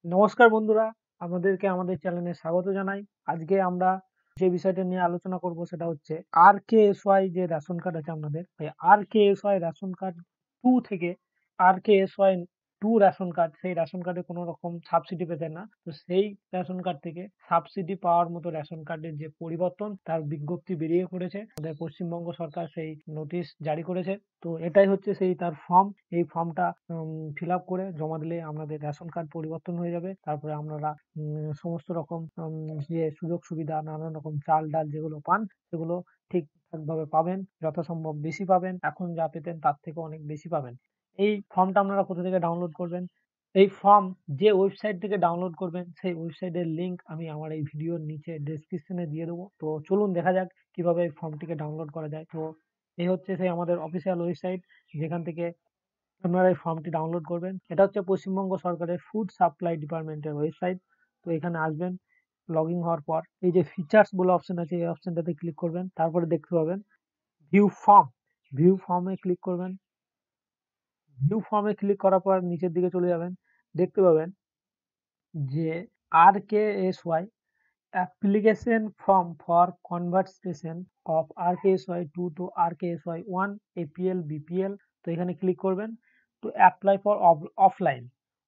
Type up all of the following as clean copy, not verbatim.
নমস্কার বন্ধুরা, আমাদেরকে আমাদের চ্যানেলে স্বাগত জানাই। আজকে আমরা যে বিষয়টা নিয়ে আলোচনা করব সেটা হচ্ছে আরকেএসওয়াই যে রেশন কার্ড আছে আমাদের, এই আরকেএসওয়াই রেশন কার্ড 2 থেকে আরকেএসওয়াই 2 রেশন কার্ড, সেই রেশন কার্ডে কোনো রকম সাবসিডি পেতেন না। তো সেই রেশন কার্ড থেকে সাবসিডি পাওয়ার মতো রেশন কার্ডের যে পরিবর্তন তার বিজ্ঞপ্তি বেরিয়ে পড়েছে। আমাদের পশ্চিমবঙ্গ সরকার সেই নোটিশ জারি করেছে। তো এটাই হচ্ছে সেই তার ফর্ম। এই ফর্মটা ফিল আপ করে জমা দিলে আমাদের রেশন কার্ড পরিবর্তন হয়ে যাবে। তারপরে আপনারা সমস্ত রকম যে সুযোগ সুবিধা, নানান রকম চাল ডাল যেগুলো পান সেগুলো ঠিকঠাকভাবে পাবেন, যথাসম্ভব বেশি পাবেন। এখন যা পেতেন তার থেকে অনেক বেশি পাবেন। এই ফর্মটা আপনারা কোথা থেকে ডাউনলোড করবেন? এই ফর্ম যে ওয়েবসাইট থেকে ডাউনলোড করবেন সেই ওয়েবসাইটের লিঙ্ক আমি আমার এই ভিডিওর নিচে ডেসক্রিপশনে দিয়ে দেবো। তো চলুন দেখা যাক কিভাবে এই ফর্মটিকে ডাউনলোড করা যায়। তো এই হচ্ছে সেই আমাদের অফিসিয়াল ওয়েবসাইট, যেখান থেকে আপনারা এই ফর্মটি ডাউনলোড করবেন। এটা হচ্ছে পশ্চিমবঙ্গ সরকারের ফুড সাপ্লাই ডিপার্টমেন্টের ওয়েবসাইট। তো এখানে আসবেন, লগ ইন হওয়ার পর এই যে ফিচার্স বলে অপশন আছে, এই অপশনটাতে ক্লিক করবেন। তারপরে দেখতে পাবেন ভিউ ফর্ম। ভিউ ফর্মে ক্লিক করবেন। ভিউ ফর্মে ক্লিক করার পর নিচের দিকে চলে যাবেন। দেখতে পাবেন যে RKSY application form for conversion of RKSY2 to RKSY1 APL BPL। তো এখানে ক্লিক করবেন। তো অ্যাপ্লাই ফর অফলাইন,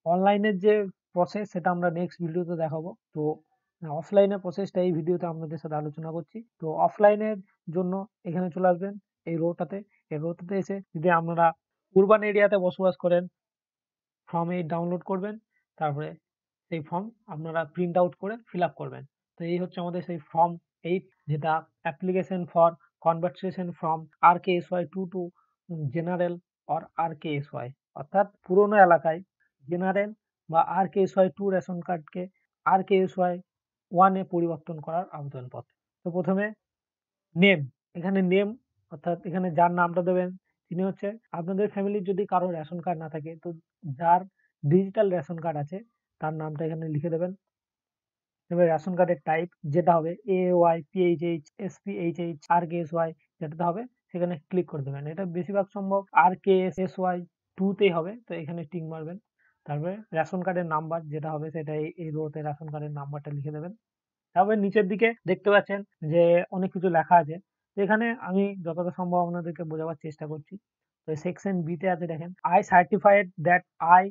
অনলাইনের যে প্রসেস সেটা আমরা নেক্সট ভিডিওতে দেখাবো। তো অফলাইনের প্রসেসটা এই ভিডিওতে আপনাদের সাথে আলোচনা করছি। তো অফলাইনের জন্য এখানে চলে আসবেন এই রোটাতে। এই রোটাতে এসে যদি আপনারা উরবান এরিয়াতে বসবাস করেন, ফর্ম 8 ডাউনলোড করবেন। তারপরে সেই ফর্ম আপনারা প্রিন্ট আউট করে ফিল আপ করবেন। তো এই হচ্ছে আমাদের সেই ফর্ম 8, যেটা application for conversation from RKSY2 to general or RKSY, অর্থাৎ পুরোনো এলাকায় জেনারেল বা RKSY2 রেশন কার্ডকে RKSY1 এ পরিবর্তন করার আবেদনপত্র। তো প্রথমে নেম, এখানে নেম অর্থাৎ এখানে যার নামটা দেবেন তিনি হচ্ছে, আপনাদের ফ্যামিলির যদি কারো রেশন কার্ড না থাকে তো যার ডিজিটাল রেশন কার্ড আছে তার নামটা এখানে লিখে দেবেন। এবার রেশন কার্ডের টাইপ যেটা হবে AAY, PHH, SPHH, RKSY যেটাতে হবে সেখানে ক্লিক করে দেবেন। এটা বেশিরভাগ সম্ভব RKSY2 তেই হবে, তো এখানে টিক মারবেন। তারপরে রেশন কার্ডের নাম্বার যেটা হবে সেটা এই রোতে রেশন কার্ডের নাম্বারটা লিখে দেবেন। তারপরে নিচের দিকে দেখতে পাচ্ছেন যে অনেক কিছু লেখা আছে। তো এখানে আমি যতটা সম্ভব আপনাদেরকে বোঝাবার চেষ্টা করছি। তো সেকশন বি তে আছে দেখেন, আই সার্টিফাইড দ্যাট আই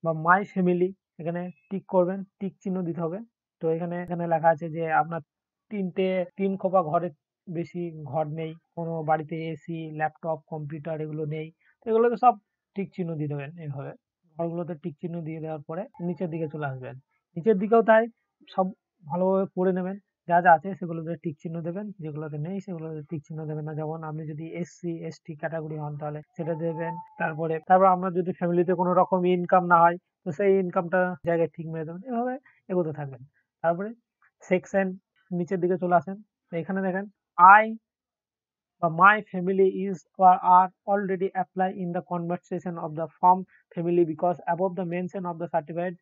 বা মাই ফ্যামিলি, এখানে টিক করবেন, টিক চিহ্ন দিতে হবে। তো এখানে এখানে লেখা আছে যে আপনার তিন খোপা ঘরের বেশি ঘর নেই, কোনো বাড়িতে এসি, ল্যাপটপ, কম্পিউটার এগুলো নেই। তো এগুলোতে সব টিক চিহ্ন দিয়ে দেবেন। এইভাবে ঘরগুলোতে টিক চিহ্ন দিয়ে দেওয়ার পরে নিচের দিকে চলে আসবেন। নিচের দিকেও তাই, সব ভালোভাবে পড়ে নেবেন। যা যা আছে সেগুলোতে টিক চিহ্ন দেবেন, যেগুলোতে নেই সেগুলোতে টিক চিহ্ন দেবেন না। যেমন আপনি যদি SC ST ক্যাটাগরি হন তাহলে সেটা দেবেন। তারপর আপনার যদি ফ্যামিলিতে কোনো রকম ইনকাম না হয় তো সেই ইনকামটা জায়গায় ঠিক মেরে দেবেন। এভাবে এগোতে থাকবেন। তারপরে সেকশন নিচের দিকে চলে আসেন। তো এখানে দেখেন আই বা my family is or are already apply in the conversation of the form family because above the mention of the certified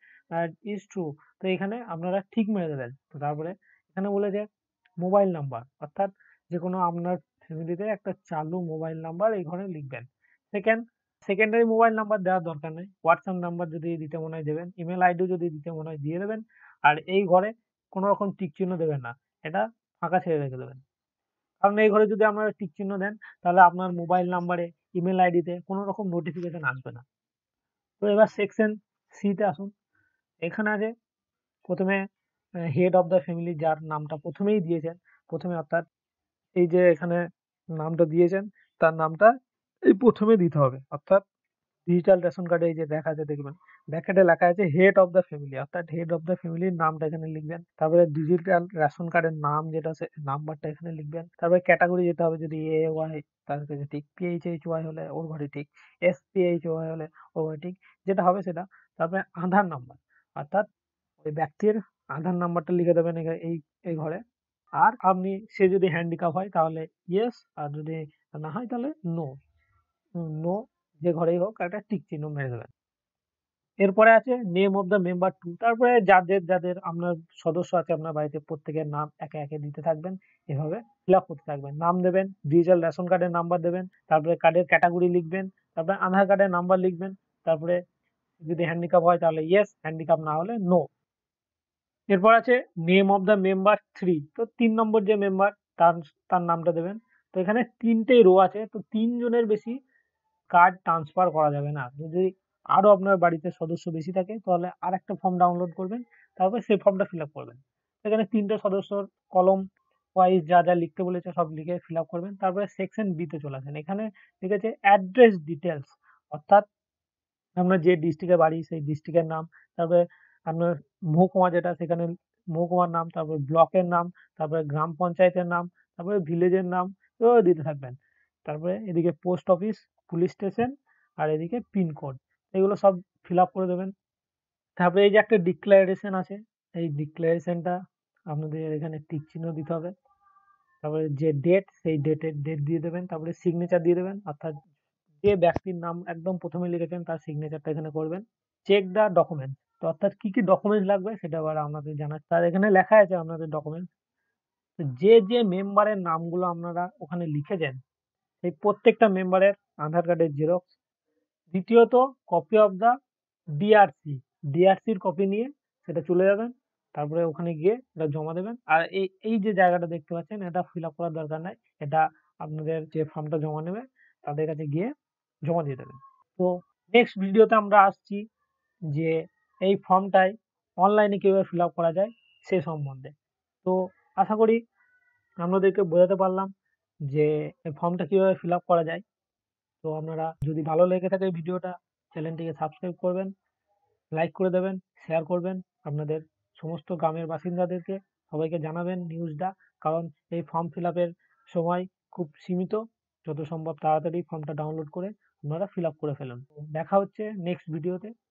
is true। তো এখানে আপনারা ঠিক মেরে দেবেন। তো তারপরে এখানে বলেছে মোবাইল নাম্বার, অর্থাৎ যে কোনো আপনার ফ্যামিলিতে একটা চালু মোবাইল নাম্বার এই ঘরে লিখবেন। সেকেন্ডারি মোবাইল নাম্বার দেওয়ার দরকার নেই। হোয়াটসঅ্যাপ নাম্বার যদি দিতে মনে হয় দেবেন, ইমেল আইডি যদি দিতে মনে হয় দিয়ে দেবেন। আর এই ঘরে কোনো রকম টিক চিহ্ন দেবেন না, এটা ফাঁকা ছেড়ে রেখে দেবেন। কারণ এই ঘরে যদি আপনারা টিক চিহ্ন দেন তাহলে আপনার মোবাইল নাম্বারে, ইমেল আইডিতে কোনো রকম নোটিফিকেশন আসবে না। তো এবার সেকশন সি তে আসুন। এখানে আছে প্রথমে হেড অফ দ্য ফ্যামিলি, যার নামটা প্রথমেই দিয়েছেন, প্রথমে অর্থাৎ এই যে এখানে নামটা দিয়েছেন তার নামটা এই প্রথমে দিতে হবে। অর্থাৎ ডিজিটাল রেশন কার্ডে এই যে দেখা আছে দেখবেন ব্র্যাকেটে লেখা আছে হেড অফ দ্য ফ্যামিলি, অর্থাৎ হেড অফ দ্য ফ্যামিলির নামটা এখানে লিখবেন। তারপরে ডিজিটাল রেশন কার্ডের নাম যেটা সে নাম্বারটা এখানে লিখবেন। তারপরে ক্যাটাগরি যেতে হবে, যদি AY তার কাছে ঠিক, PHHY হলে ওর ঘরে ঠিক, SPHY হলে ওর ঘরে ঠিক, যেটা হবে সেটা। তারপরে আধার নাম্বার, অর্থাৎ ওই ব্যক্তির আধার নাম্বারটা লিখে দেবেন এই এই ঘরে। আর আপনি সে যদি হ্যান্ডিক্যাপ হয় তাহলে ইয়েস, আর যদি না হয় তাহলে নো। নো যে ঘরেই হোক একটা টিক চিহ্ন মেরে দেবেন। এরপরে আছে name of the member two. তারপরে যাদের যাদের আপনার সদস্য আছে আপনার বাড়িতে প্রত্যেকের নাম একে একে দিতে থাকবেন। এভাবে ফিল আপ করতে থাকবেন। নাম দেবেন, ডিজিটাল রেশন কার্ডের নাম্বার দেবেন, তারপরে কার্ডের ক্যাটাগরি লিখবেন, তারপরে আধার কার্ডের নাম্বার লিখবেন, তারপরে যদি হ্যান্ডিক্যাপ হয় তাহলে ইয়েস, হ্যান্ডিক্যাপ না হলে নো। এরপর আছে নেম অফ দ্য মেম্বার 3। তো 3 নম্বর যে মেম্বার তার তার নামটা দেবেন। তো এখানে 3টে রো আছে, তো 3 জনের বেশি কার্ড ট্রান্সফার করা যাবে না। যদি আরো আপনার বাড়িতে সদস্য বেশি থাকে তাহলে আরেকটা ফর্ম ডাউনলোড করবেন, তারপর সেই ফর্মটা ফিল আপ করবেন। এখানে 3টে সদস্যর কলম ওয়াইজ যা যা লিখতে বলেছে সব লিখে ফিল আপ করবেন। তারপরে সেকশন বি তে চলে আসেন। এখানে লিখেছে অ্যাড্রেস ডিটেলস, অর্থাৎ আপনার যে ডিস্ট্রিক্টে বাড়ি সেই ডিস্ট্রিক্টের নাম, তারপরে আপনার মহকুমা যেটা সেখানে মহকুমার নাম, তারপরে ব্লকের নাম, তারপরে গ্রাম পঞ্চায়েতের নাম, তারপরে ভিলেজের নাম এভাবে দিতে থাকবেন। তারপরে এদিকে পোস্ট অফিস, পুলিশ স্টেশন আর এদিকে পিনকোড, এগুলো সব ফিল আপ করে দেবেন। তারপরে এই যে একটা ডিক্লারেশন আছে, এই ডিক্লারেশনটা আপনাদের এখানে টিক চিহ্ন দিতে হবে। তারপরে যে ডেট সেই ডেটের ডেট দিয়ে দেবেন, তারপরে সিগনেচার দিয়ে দেবেন, অর্থাৎ যে ব্যক্তির নাম একদম প্রথমে লিখেছেন তার সিগনেচারটা এখানে করবেন। চেক দ্য ডকুমেন্ট, তো অর্থাৎ কি কি ডকুমেন্টস লাগবে সেটা আবার আপনাদের জানাচ্ছে, আর এখানে লেখা আছে আপনাদের ডকুমেন্টস। যে যে মেম্বারের নামগুলো আপনারা ওখানে লিখেছেন সেই প্রত্যেকটা মেম্বারের আধার কার্ডের জেরক্স, দ্বিতীয়ত কপি অফ দ্য ডিআরসি, ডিআরসির কপি নিয়ে সেটা চলে যাবেন, তারপরে ওখানে গিয়ে এটা জমা দেবেন। আর এই এই যে জায়গাটা দেখতে পাচ্ছেন এটা ফিল আপ করার দরকার নাই, এটা আপনাদের যে ফর্মটা জমা নেবে তাদের কাছে গিয়ে জমা দিয়ে দেবেন। তো নেক্সট ভিডিওতে আমরা আসছি যে এই ফর্মটাই অনলাইনে কিভাবে ফিল আপ করা যায় সে সম্বন্ধে। তো আশা করি আপনাদেরকে বোঝাতে পারলাম যে এই ফর্মটা কিভাবে ফিল আপ করা যায়। তো আপনারা যদি ভালো লেগে থাকে ভিডিওটা, চ্যানেলটিকে সাবস্ক্রাইব করবেন, লাইক করে দেবেন, শেয়ার করবেন আপনাদের সমস্ত গ্রামের বাসিন্দাদেরকে, সবাইকে জানাবেন নিউজটা। কারণ এই ফর্ম ফিল আপের সময় খুব সীমিত, যত সম্ভব তাড়াতাড়ি ফর্মটা ডাউনলোড করে আপনারা ফিল আপ করে ফেলুন। দেখা হচ্ছে নেক্সট ভিডিওতে।